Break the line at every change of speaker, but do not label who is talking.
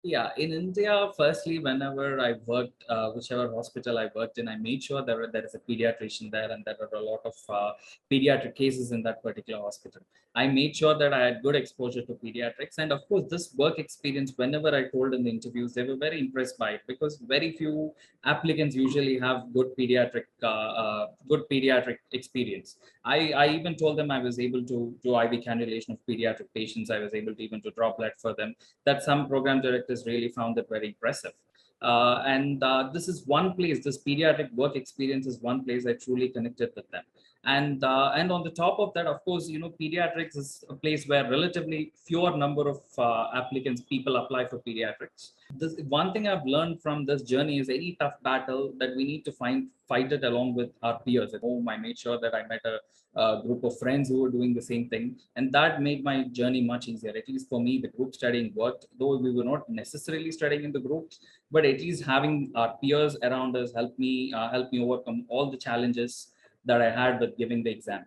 Yeah, in India, firstly, whenever I worked, whichever hospital I worked in, I made sure there is a pediatrician there and there were a lot of pediatric cases in that particular hospital. I made sure that I had good exposure to pediatrics. And of course, this work experience, whenever I told in the interviews, they were very impressed by it because very few applicants usually have good pediatric experience. I even told them I was able to do IV cannulation of pediatric patients. I was able to even to draw blood for them, that some program directors really found it very impressive. And this is one place, this pediatric work experience is one place I truly connected with them. And on the top of that, of course, pediatrics is a place where relatively fewer number of applicants, people apply for pediatrics. This one thing I've learned from this journey is any tough battle that we need to fight it along with our peers. At home, I made sure that I met a group of friends who were doing the same thing, and that made my journey much easier. At least for me, the group studying worked, though we were not necessarily studying in the groups, but at least having our peers around us helped me overcome all the challenges that I had with giving the exam.